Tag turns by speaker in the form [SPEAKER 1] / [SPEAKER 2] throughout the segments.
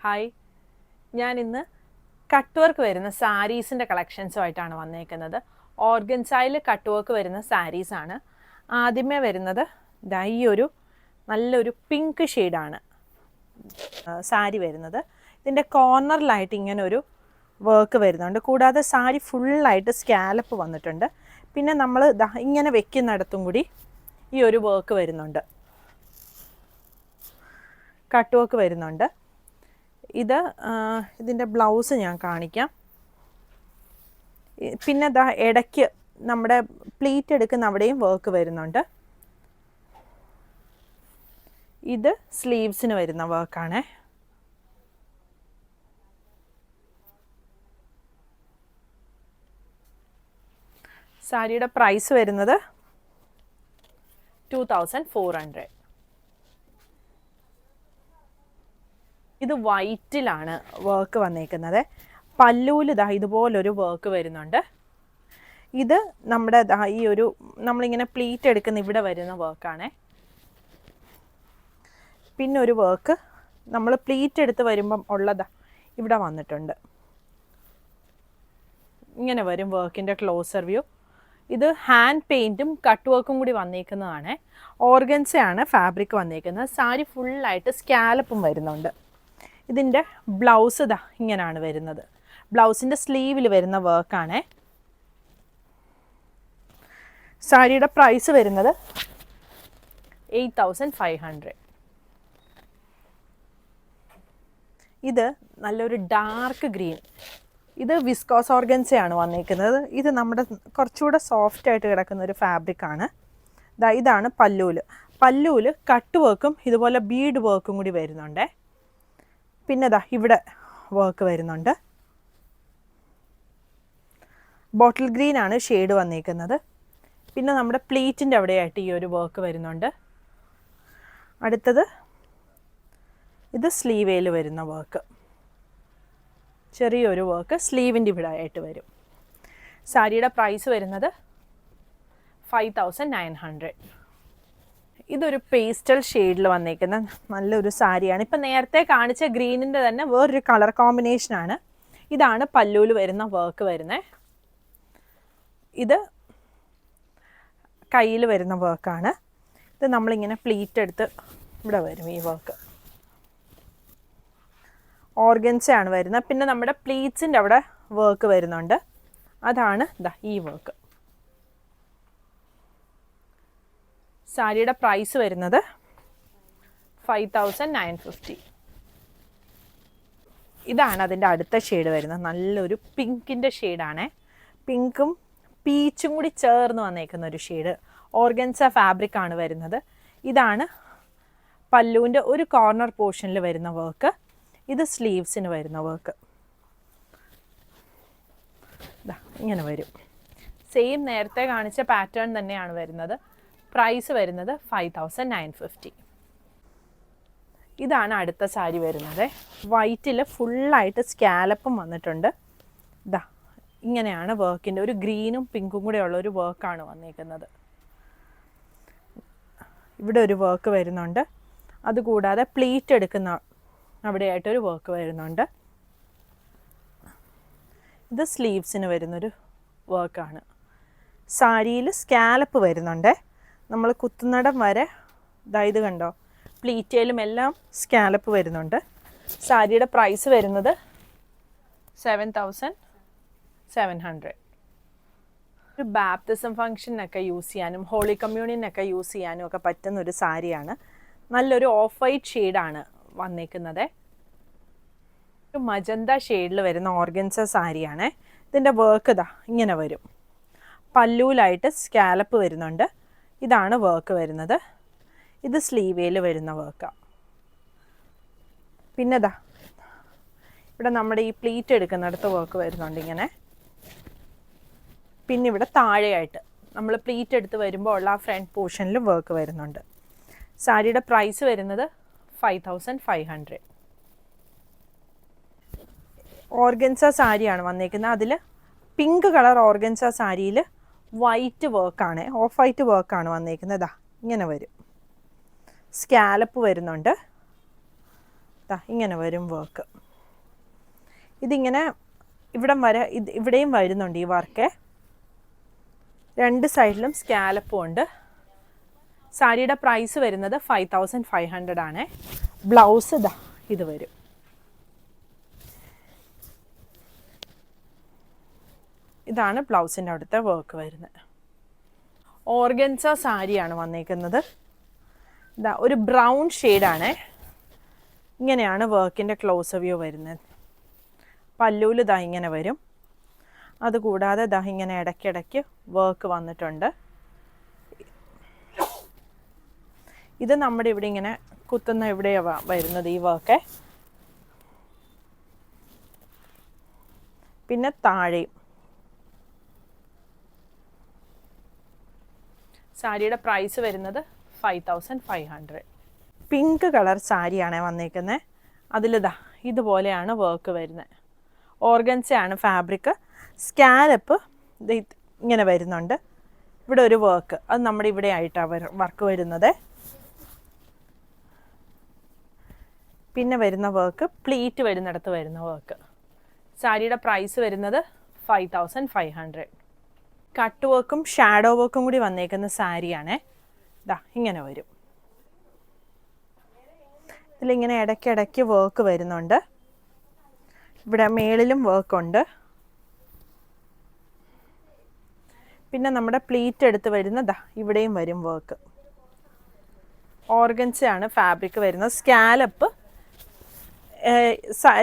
[SPEAKER 1] Hi, ഞാൻ ഇന്ന് cut work വരുന്ന സാരീസിൻ്റെ കളക്ഷൻസുമായിട്ടാണ് വന്നേക്കുന്നത്. ഓർഗൻസായിൽ കട്ട് വർക്ക് വരുന്ന സാരീസാണ്. ആദ്യമേ വരുന്നത് ഈ ഒരു നല്ലൊരു പിങ്ക് ഷെയ്ഡാണ് സാരി വരുന്നത്. ഇതിൻ്റെ കോർണറിലായിട്ട് ഇങ്ങനെ ഒരു വർക്ക് വരുന്നുണ്ട്. കൂടാതെ സാരി ഫുള്ളായിട്ട് സ്കാലപ്പ് വന്നിട്ടുണ്ട്. പിന്നെ നമ്മൾ ഇങ്ങനെ വെക്കുന്നിടത്തും കൂടി ഈ ഒരു വർക്ക് വരുന്നുണ്ട്, കട്ട് വർക്ക് വരുന്നുണ്ട്. ഇതിൻ്റെ ബ്ലൗസ് ഞാൻ കാണിക്കാം. പിന്നെ ഇടയ്ക്ക് നമ്മുടെ പ്ലീറ്റ് എടുക്കുന്ന അവിടെയും വർക്ക് വരുന്നുണ്ട്. ഇത് സ്ലീവ്സിന് വരുന്ന വർക്കാണ്. സാരിയുടെ പ്രൈസ് വരുന്നത് 2400. ഇത് വൈറ്റിലാണ് വർക്ക് വന്നേക്കുന്നത്. പല്ലൂൽ ഇതുപോലൊരു വർക്ക് വരുന്നുണ്ട്. ഇത് നമ്മുടെ ഈ ഒരു നമ്മളിങ്ങനെ പ്ലീറ്റ് എടുക്കുന്ന ഇവിടെ വരുന്ന വർക്കാണ്. പിന്നെ ഒരു വർക്ക് നമ്മൾ പ്ലീറ്റ് എടുത്ത് വരുമ്പം ഉള്ളതാ ഇവിടെ വന്നിട്ടുണ്ട്. ഇങ്ങനെ വരും വർക്കിൻ്റെ ക്ലോസർ വ്യൂ. ഇത് ഹാൻഡ് പെയിൻറ്റും കട്ട് വർക്കും കൂടി വന്നേക്കുന്നതാണ്. ഓർഗൻസയാണ് ഫാബ്രിക് വന്നേക്കുന്നത്. സാരി ഫുള്ളായിട്ട് സ്കാലപ്പും വരുന്നുണ്ട്. ഇതിൻ്റെ ബ്ലൗസ് ഇങ്ങനെയാണ് വരുന്നത്. ബ്ലൗസിൻ്റെ സ്ലീവിൽ വരുന്ന വർക്കാണ്. സാരിയുടെ പ്രൈസ് വരുന്നത് 8500. ഇത് നല്ലൊരു ഡാർക്ക് ഗ്രീൻ. ഇത് വിസ്കോസ് ഓർഗൻസയാണ് വന്നിരിക്കുന്നത്. ഇത് നമ്മുടെ കുറച്ചുകൂടെ സോഫ്റ്റായിട്ട് കിടക്കുന്ന ഒരു ഫാബ്രിക്കാണ്. ഇതാണ് പല്ലൂല് കട്ട് വർക്കും ഇതുപോലെ ബീഡ് വർക്കും കൂടി വരുന്നുണ്ട്. പിന്നെ ഇവിടെ വർക്ക് വരുന്നുണ്ട്. ബോട്ടിൽ ഗ്രീൻ ആണ് ഷെയ്ഡ് വന്നിരിക്കുന്നത്. പിന്നെ നമ്മുടെ പ്ലീറ്റിൻ്റെ അവിടെയായിട്ട് ഈ ഒരു വർക്ക് വരുന്നുണ്ട്. അടുത്തത് ഇത് സ്ലീവേൽ വരുന്ന വർക്ക്, ചെറിയൊരു വർക്ക് സ്ലീവിൻ്റെ ഇവിടെ ആയിട്ട് വരും. സാരിയുടെ പ്രൈസ് വരുന്നത് 5900. ഇതൊരു പേസ്റ്റൽ ഷെയ്ഡിൽ വന്നേക്കുന്ന നല്ലൊരു സാരിയാണ്. ഇപ്പം നേരത്തെ കാണിച്ച ഗ്രീനിൻ്റെ തന്നെ വേറൊരു കളർ കോമ്പിനേഷനാണ്. ഇതാണ് പല്ലൂല് വരുന്ന വർക്ക് വരുന്നത്. ഇത് കയ്യിൽ വരുന്ന വർക്കാണ്. ഇത് നമ്മളിങ്ങനെ പ്ലീറ്റ് എടുത്ത് ഇവിടെ വരും ഈ വർക്ക്. ഓർഗൻസയാണ് വരുന്നത്. പിന്നെ നമ്മുടെ പ്ലീറ്റ്സിൻ്റെ അവിടെ വർക്ക് വരുന്നുണ്ട്. അതാണ് ഈ വർക്ക്. സാരിയുടെ പ്രൈസ് വരുന്നത് 5950. ഇതാണ് അതിൻ്റെ അടുത്ത ഷെയ്ഡ് വരുന്നത്. നല്ലൊരു പിങ്കിൻ്റെ ഷെയ്ഡാണ്. പിങ്കും പീച്ചും കൂടി ചേർന്ന് വന്നേക്കുന്ന ഒരു ഷെയ്ഡ്. ഓർഗൻസ ഫാബ്രിക്കാണ് വരുന്നത്. ഇതാണ് പല്ലുവിൻ്റെ ഒരു കോർണർ പോർഷനിൽ വരുന്ന വർക്ക്. ഇത് സ്ലീവ്സിന് വരുന്ന വർക്ക്. ഇങ്ങനെ വരും. സെയിം നേരത്തെ കാണിച്ച പാറ്റേൺ തന്നെയാണ് വരുന്നത്. പ്രൈസ് വരുന്നത് 5950. ഇതാണ് അടുത്ത സാരി വരുന്നത്. വൈറ്റിൽ ഫുള്ളായിട്ട് സ്കാലപ്പും വന്നിട്ടുണ്ട്. ഇങ്ങനെയാണ് വർക്കിൻ്റെ ഒരു ഗ്രീനും പിങ്കും കൂടെ ഉള്ള ഒരു വർക്കാണ് വന്നിരിക്കുന്നത്. ഇവിടെ ഒരു വർക്ക് വരുന്നുണ്ട്. അതുകൂടാതെ പ്ലീറ്റ് എടുക്കുന്ന അവിടെയായിട്ടൊരു വർക്ക് വരുന്നുണ്ട്. ഇത് സ്ലീവ്സിന് വരുന്നൊരു വർക്കാണ്. സാരിയിൽ സ്കാലപ്പ് വരുന്നുണ്ട്. നമ്മൾ കുത്തുന്നടം വരെ ഇത് കണ്ടോ, പ്ലീറ്റയിലും എല്ലാം സ്കാലപ്പ് വരുന്നുണ്ട്. സാരിയുടെ പ്രൈസ് വരുന്നത് 7700. ഒരു ബാപ്റ്റിസം ഫംഗ്ഷനൊക്കെ യൂസ് ചെയ്യാനും ഹോളി കമ്മ്യൂണിയനൊക്കെ യൂസ് ചെയ്യാനും ഒക്കെ പറ്റുന്നൊരു സാരിയാണ്. നല്ലൊരു ഓഫ് വൈറ്റ് ഷെയ്ഡാണ് വന്നേക്കുന്നത്. ഒരു മജന്ത ഷെയ്ഡിൽ വരുന്ന ഓർഗൻസ സാരിയാണ്. ഇതിൻ്റെ വർക്ക് ഇങ്ങനെ വരും. പല്ലൂലായിട്ട് സ്കാലപ്പ് വരുന്നുണ്ട്. ഇതാണ് വർക്ക് വരുന്നത്. ഇത് സ്ലീവേൽ വരുന്ന വർക്കാണ്. പിന്നെ ഇവിടെ നമ്മുടെ ഈ പ്ലീറ്റ് എടുക്കുന്നിടത്ത് വർക്ക് വരുന്നുണ്ട് ഇങ്ങനെ. പിന്നെ ഇവിടെ താഴെയായിട്ട് നമ്മൾ പ്ലീറ്റ് എടുത്ത് വരുമ്പോൾ ഉള്ള ആ ഫ്രണ്ട് പോർഷനിൽ വർക്ക് വരുന്നുണ്ട്. സാരിയുടെ പ്രൈസ് വരുന്നത് 5500. ഓർഗൻസ സാരിയാണ് വന്നേക്കുന്നത്. അതിൽ പിങ്ക് കളർ ഓർഗൻസ സാരിയിൽ വൈറ്റ് വർക്കാണ്, ഓഫ് വൈറ്റ് വർക്കാണ് വന്നേക്കുന്നത്. ഇങ്ങനെ വരും. സ്കാലപ്പ് വരുന്നുണ്ട്. ഇങ്ങനെ വരും വർക്ക്. ഇതിങ്ങനെ ഇവിടം വരെ ഇവിടെയും വരുന്നുണ്ട് ഈ വർക്ക്. രണ്ട് സൈഡിലും സ്കാലപ്പും ഉണ്ട്. സാരിയുടെ പ്രൈസ് വരുന്നത് 5500 ആണ്. ബ്ലൗസ് ഇത് വരും. ഇതാണ് ബ്ലൗസിൻ്റെ അവിടുത്തെ വർക്ക് വരുന്നത്. ഓർഗൻസ സാരിയാണ് വന്നേക്കുന്നത്. ഒരു ബ്രൗൺ ഷെയ്ഡാണ്. ഇങ്ങനെയാണ് വർക്കിൻ്റെ ക്ലോസ് വ്യൂ വരുന്നത്. പല്ലൂല് ഇങ്ങനെ വരും. അതുകൂടാതെ ഇങ്ങനെ ഇടയ്ക്കിടയ്ക്ക് വർക്ക് വന്നിട്ടുണ്ട്. ഇത് നമ്മുടെ ഇവിടെ ഇങ്ങനെ കുത്തുന്ന ഇവിടെയാണ് വരുന്നത് ഈ വർക്ക്. പിന്നെ താഴെയും. സാരിയുടെ പ്രൈസ് വരുന്നത് 5500. പിങ്ക് കളർ സാരിയാണ് വന്നേക്കുന്നത്. ഇതുപോലെയാണ് വർക്ക് വരുന്നത്. ഓർഗൻസയാണ് ഫാബ്രിക്. സ്കാലപ്പ് ഇങ്ങനെ വരുന്നുണ്ട്. ഇവിടെ ഒരു വർക്ക്, അത് നമ്മുടെ ഇവിടെ ആയിട്ടാണ് വർക്ക് വരുന്നത്. പിന്നെ വരുന്ന വർക്ക് പ്ലീറ്റ് വരുന്നിടത്ത് വരുന്ന വർക്ക്. സാരിയുടെ പ്രൈസ് വരുന്നത് 5500. കട്ട് വർക്കും ഷാഡോ വർക്കും കൂടി വന്നേക്കുന്ന സാരിയാണ്. ഇങ്ങനെ വരും. ഇതിലിങ്ങനെ ഇടയ്ക്കിടയ്ക്ക് വർക്ക് വരുന്നുണ്ട്. ഇവിടെ മേളിലും വർക്കുണ്ട്. പിന്നെ നമ്മുടെ പ്ലീറ്റ് എടുത്ത് വരുന്ന ഇവിടെയും വരും വർക്ക്. ഓർഗൻസയാണ് ഫാബ്രിക് വരുന്നത്. സ്കാലപ്പ്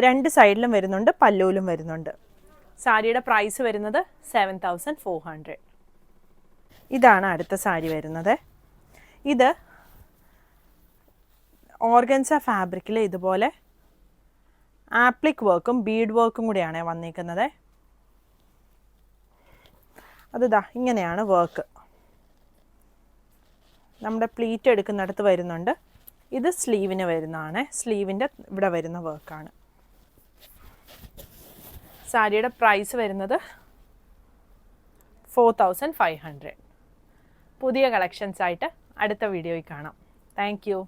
[SPEAKER 1] രണ്ട് സൈഡിലും വരുന്നുണ്ട്, പല്ലൂലും വരുന്നുണ്ട്. സാരിയുടെ പ്രൈസ് വരുന്നത് 7400. ഇതാണ് അടുത്ത സാരി വരുന്നത്. ഇത് ഓർഗൻസ ഫാബ്രിക്കിൽ ഇതുപോലെ ആപ്ലിക് വർക്കും ബീഡ് വർക്കും കൂടിയാണ് വന്നിരിക്കുന്നത്. അത് ഇങ്ങനെയാണ് വർക്ക്. നമ്മുടെ പ്ലീറ്റ് എടുക്കുന്നിടത്ത് വരുന്നുണ്ട്. ഇത് സ്ലീവിന് വരുന്നതാണ്. സ്ലീവിൻ്റെ ഇവിടെ വരുന്ന വർക്കാണ്. സാരിയുടെ പ്രൈസ് വരുന്നത് 4500. പുതിയ കളക്ഷൻസ് ആയിട്ട് അടുത്ത വീഡിയോയിൽ കാണാം. Thank you.